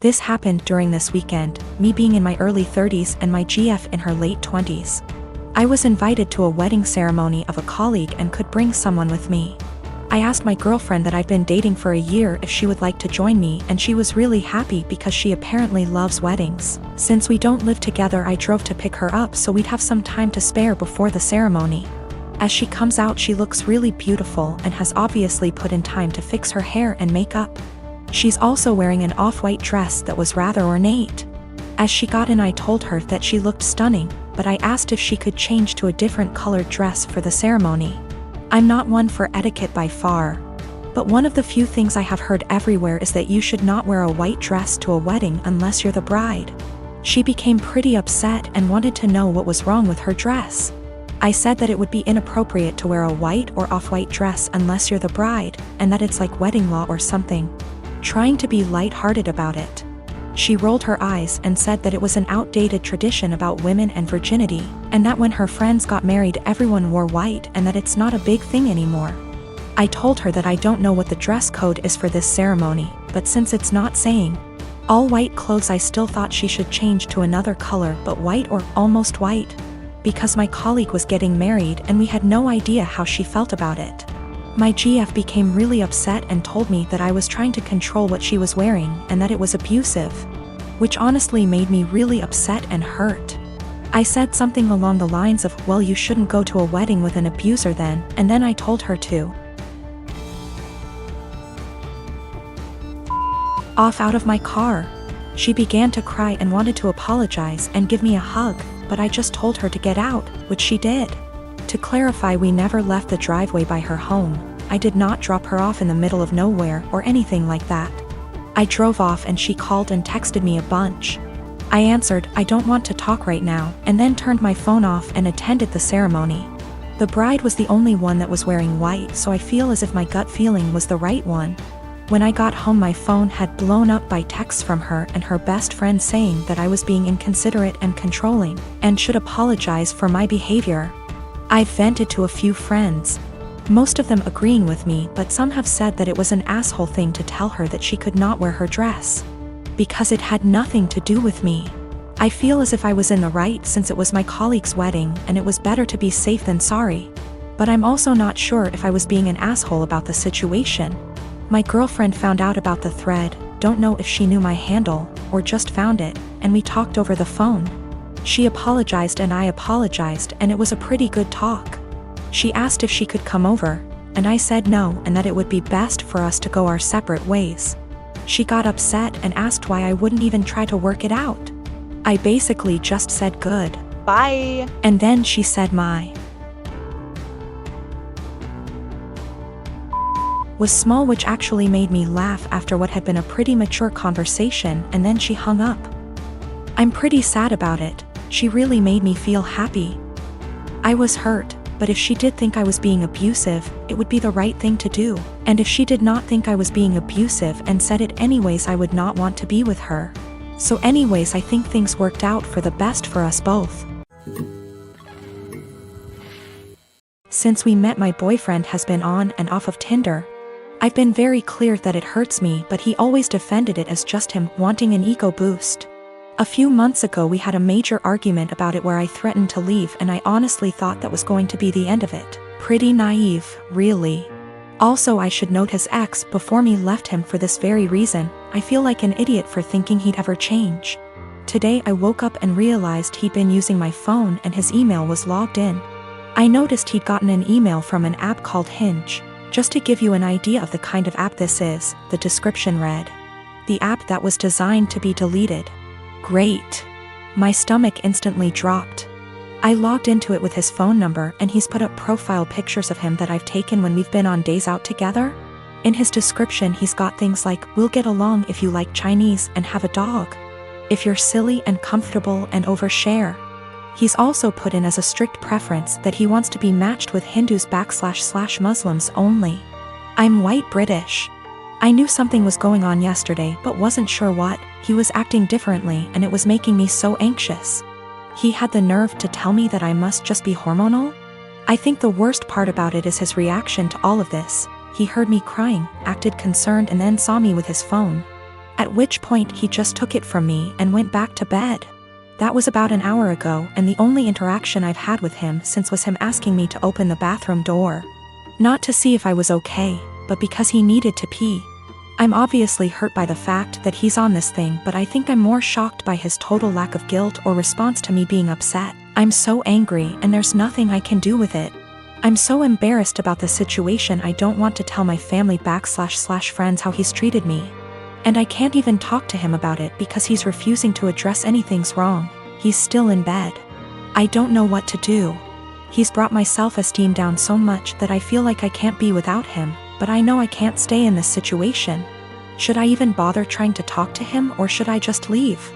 This happened during this weekend, me being in my early 30s and my GF in her late 20s. I was invited to a wedding ceremony of a colleague and could bring someone with me. I asked my girlfriend that I've been dating for a year if she would like to join me, and she was really happy because she apparently loves weddings. Since we don't live together, I drove to pick her up so we'd have some time to spare before the ceremony. As she comes out, she looks really beautiful and has obviously put in time to fix her hair and makeup. She's also wearing an off-white dress that was rather ornate. As she got in, I told her that she looked stunning, but I asked if she could change to a different colored dress for the ceremony. I'm not one for etiquette by far, but one of the few things I have heard everywhere is that you should not wear a white dress to a wedding unless you're the bride. She became pretty upset and wanted to know what was wrong with her dress. I said that it would be inappropriate to wear a white or off-white dress unless you're the bride, and that it's like wedding law or something. Trying to be light-hearted about it. She rolled her eyes and said that it was an outdated tradition about women and virginity, and that when her friends got married everyone wore white and that it's not a big thing anymore. I told her that I don't know what the dress code is for this ceremony, but since it's not saying all white clothes, I still thought she should change to another color, but white or almost white, because my colleague was getting married and we had no idea how she felt about it. My GF became really upset and told me that I was trying to control what she was wearing and that it was abusive, which honestly made me really upset and hurt. I said something along the lines of, well, you shouldn't go to a wedding with an abuser then, and then I told her to off out of my car. She began to cry and wanted to apologize and give me a hug, but I just told her to get out, which she did. To clarify, we never left the driveway by her home. I did not drop her off in the middle of nowhere or anything like that. I drove off and she called and texted me a bunch. I answered, I don't want to talk right now, and then turned my phone off and attended the ceremony. The bride was the only one that was wearing white, so I feel as if my gut feeling was the right one. When I got home, my phone had blown up by texts from her and her best friend saying that I was being inconsiderate and controlling, and should apologize for my behavior. I vented to a few friends, most of them agreeing with me, but some have said that it was an asshole thing to tell her that she could not wear her dress, because it had nothing to do with me. I feel as if I was in the right since it was my colleague's wedding and it was better to be safe than sorry. But I'm also not sure if I was being an asshole about the situation. My girlfriend found out about the thread, don't know if she knew my handle, or just found it, and we talked over the phone. She apologized and I apologized, and it was a pretty good talk. She asked if she could come over, and I said no and that it would be best for us to go our separate ways. She got upset and asked why I wouldn't even try to work it out. I basically just said good. Bye. And then she said my was small, which actually made me laugh after what had been a pretty mature conversation, and then she hung up. I'm pretty sad about it. She really made me feel happy. I was hurt, but if she did think I was being abusive, it would be the right thing to do. And if she did not think I was being abusive and said it anyways, I would not want to be with her. So anyways, I think things worked out for the best for us both. Since we met, my boyfriend has been on and off of Tinder. I've been very clear that it hurts me, but he always defended it as just him wanting an ego boost. A few months ago we had a major argument about it where I threatened to leave, and I honestly thought that was going to be the end of it. Pretty naive, really. Also, I should note his ex before me left him for this very reason. I feel like an idiot for thinking he'd ever change. Today I woke up and realized he'd been using my phone and his email was logged in. I noticed he'd gotten an email from an app called Hinge. Just to give you an idea of the kind of app this is, the description read, the app that was designed to be deleted. Great. My stomach instantly dropped. I logged into it with his phone number, and he's put up profile pictures of him that I've taken when we've been on days out together. In his description he's got things like, we'll get along if you like Chinese and have a dog. If you're silly and comfortable and overshare. He's also put in as a strict preference that he wants to be matched with Hindus/Muslims only. I'm white British. I knew something was going on yesterday but wasn't sure what. He was acting differently and it was making me so anxious. He had the nerve to tell me that I must just be hormonal? I think the worst part about it is his reaction to all of this. He heard me crying, acted concerned, and then saw me with his phone. At which point he just took it from me and went back to bed. That was about an hour ago, and the only interaction I've had with him since was him asking me to open the bathroom door. Not to see if I was okay, but because he needed to pee. I'm obviously hurt by the fact that he's on this thing, but I think I'm more shocked by his total lack of guilt or response to me being upset. I'm so angry and there's nothing I can do with it. I'm so embarrassed about the situation I don't want to tell my family / friends how he's treated me. And I can't even talk to him about it because he's refusing to address anything's wrong. He's still in bed. I don't know what to do. He's brought my self-esteem down so much that I feel like I can't be without him, but I know I can't stay in this situation. Should I even bother trying to talk to him, or should I just leave?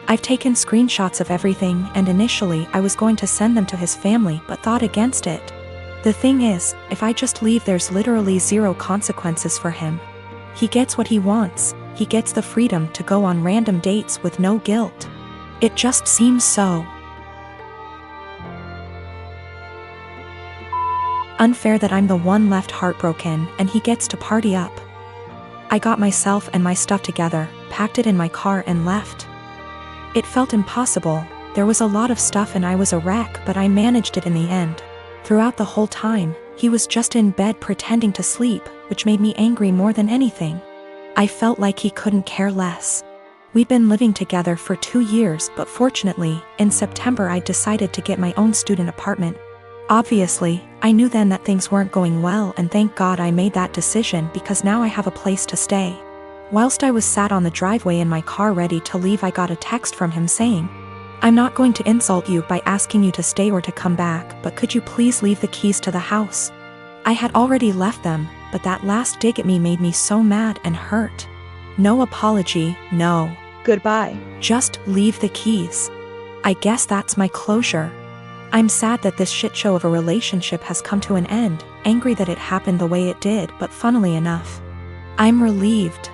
I've taken screenshots of everything, and initially I was going to send them to his family but thought against it. The thing is, if I just leave, there's literally zero consequences for him. He gets what he wants. He gets the freedom to go on random dates with no guilt. It just seems so unfair that I'm the one left heartbroken and he gets to party up. I got myself and my stuff together, packed it in my car and left. It felt impossible. There was a lot of stuff and I was a wreck, but I managed it in the end. Throughout the whole time, he was just in bed pretending to sleep, which made me angry more than anything. I felt like he couldn't care less. We'd been living together for 2 years, but fortunately, in September I decided to get my own student apartment. Obviously, I knew then that things weren't going well, and thank God I made that decision because now I have a place to stay. Whilst I was sat on the driveway in my car ready to leave, I got a text from him saying, "I'm not going to insult you by asking you to stay or to come back, but could you please leave the keys to the house?" I had already left them, but that last dig at me made me so mad and hurt. No apology, no goodbye. Just leave the keys. I guess that's my closure. I'm sad that this shit show of a relationship has come to an end, angry that it happened the way it did, but funnily enough, I'm relieved.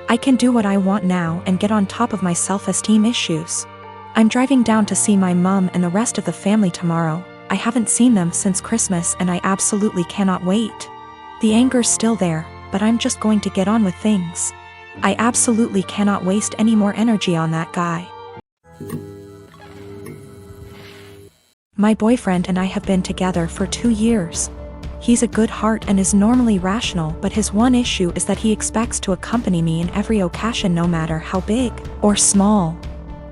I can do what I want now and get on top of my self-esteem issues. I'm driving down to see my mom and the rest of the family tomorrow. I haven't seen them since Christmas and I absolutely cannot wait. The anger's still there, but I'm just going to get on with things. I absolutely cannot waste any more energy on that guy. My boyfriend and I have been together for 2 years. He's a good heart and is normally rational, but his one issue is that he expects to accompany me in every occasion no matter how big or small.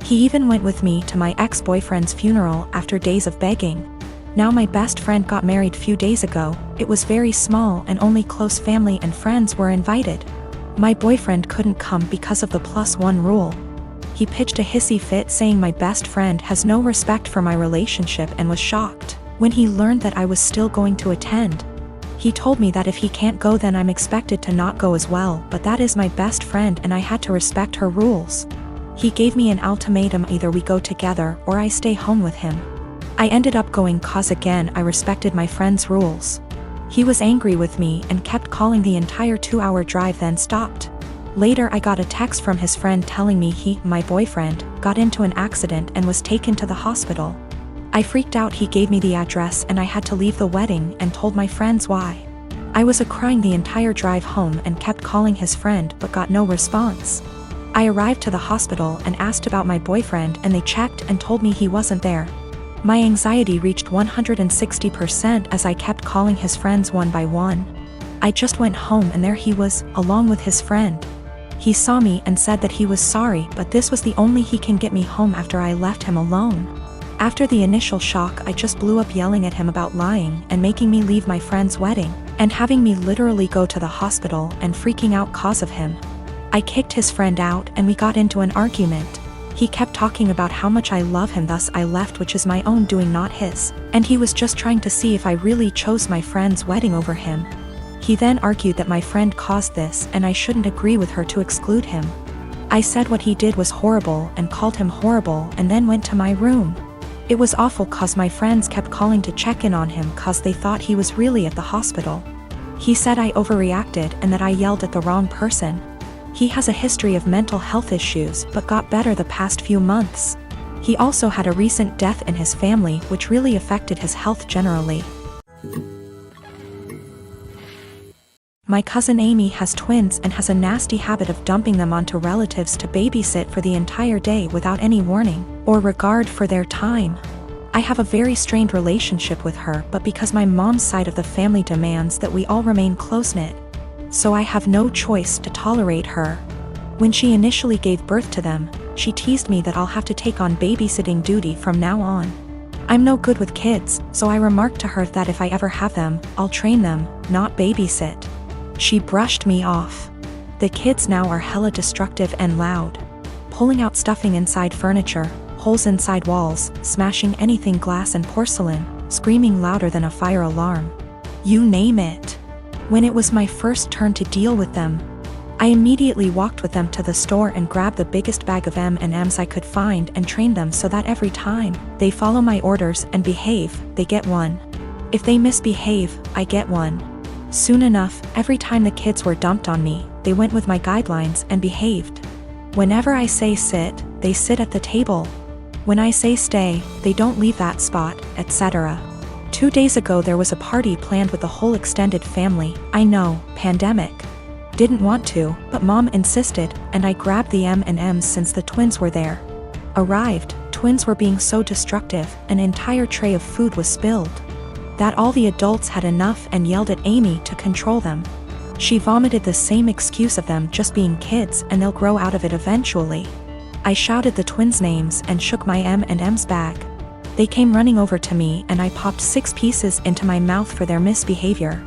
He even went with me to my ex-boyfriend's funeral after days of begging. Now my best friend got married few days ago. It was very small and only close family and friends were invited. My boyfriend couldn't come because of the +1 rule. He pitched a hissy fit saying my best friend has no respect for my relationship and was shocked when he learned that I was still going to attend. He told me that if he can't go then I'm expected to not go as well, but that is my best friend and I had to respect her rules. He gave me an ultimatum: either we go together or I stay home with him. I ended up going cause again I respected my friend's rules. He was angry with me and kept calling the entire 2-hour drive, then stopped. Later I got a text from his friend telling me my boyfriend, got into an accident and was taken to the hospital. I freaked out. He gave me the address and I had to leave the wedding and told my friends why. I was crying the entire drive home and kept calling his friend but got no response. I arrived to the hospital and asked about my boyfriend and they checked and told me he wasn't there. My anxiety reached 160% as I kept calling his friends one by one. I just went home and there he was, along with his friend. He saw me and said that he was sorry, but this was the only he can get me home after I left him alone. After the initial shock, I just blew up yelling at him about lying and making me leave my friend's wedding, and having me literally go to the hospital and freaking out cause of him. I kicked his friend out and we got into an argument. He kept talking about how much I love him, thus I left, which is my own doing, not his, and he was just trying to see if I really chose my friend's wedding over him. He then argued that my friend caused this and I shouldn't agree with her to exclude him. I said what he did was horrible and called him horrible and then went to my room. It was awful cause my friends kept calling to check in on him cause they thought he was really at the hospital. He said I overreacted and that I yelled at the wrong person. He has a history of mental health issues but got better the past few months. He also had a recent death in his family which really affected his health generally. My cousin Amy has twins and has a nasty habit of dumping them onto relatives to babysit for the entire day without any warning or regard for their time. I have a very strained relationship with her, but because my mom's side of the family demands that we all remain close-knit, so I have no choice to tolerate her. When she initially gave birth to them, she teased me that I'll have to take on babysitting duty from now on. I'm no good with kids, so I remarked to her that if I ever have them, I'll train them, not babysit. She brushed me off. The kids now are hella destructive and loud, pulling out stuffing inside furniture, holes inside walls, smashing anything glass and porcelain, screaming louder than a fire alarm. You name it. When it was my first turn to deal with them, I immediately walked with them to the store and grabbed the biggest bag of M&Ms I could find and trained them so that every time they follow my orders and behave, they get one. If they misbehave, I get one. Soon enough, every time the kids were dumped on me, they went with my guidelines and behaved. Whenever I say sit, they sit at the table. When I say stay, they don't leave that spot, etc. 2 days ago there was a party planned with the whole extended family. I know, pandemic. Didn't want to, but mom insisted, and I grabbed the M&Ms since the twins were there. Arrived, twins were being so destructive, an entire tray of food was spilled. That all the adults had enough and yelled at Amy to control them. She vomited the same excuse of them just being kids and they'll grow out of it eventually. I shouted the twins' names and shook my M&Ms bag. They came running over to me and I popped 6 pieces into my mouth for their misbehavior.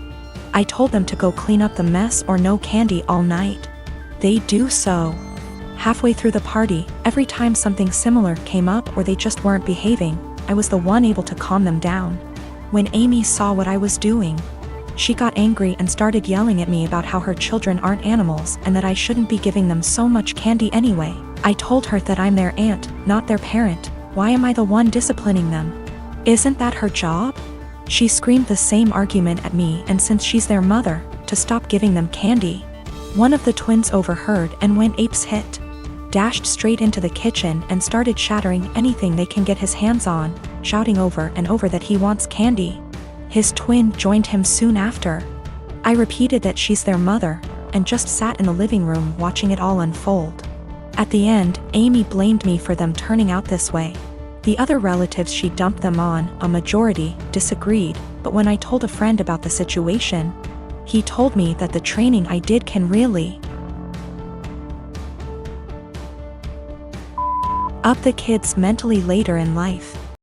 I told them to go clean up the mess or no candy all night. They do so. Halfway through the party, every time something similar came up or they just weren't behaving, I was the one able to calm them down. When Amy saw what I was doing, she got angry and started yelling at me about how her children aren't animals and that I shouldn't be giving them so much candy anyway. I told her that I'm their aunt, not their parent. Why am I the one disciplining them? Isn't that her job? She screamed the same argument at me, and since she's their mother, to stop giving them candy. One of the twins overheard and went apes hit. Dashed straight into the kitchen and started shattering anything they can get his hands on, shouting over and over that he wants candy. His twin joined him soon after. I repeated that she's their mother, and just sat in the living room watching it all unfold. At the end, Amy blamed me for them turning out this way. The other relatives she dumped them on, a majority, disagreed, but when I told a friend about the situation, he told me that the training I did can really up the kids mentally later in life.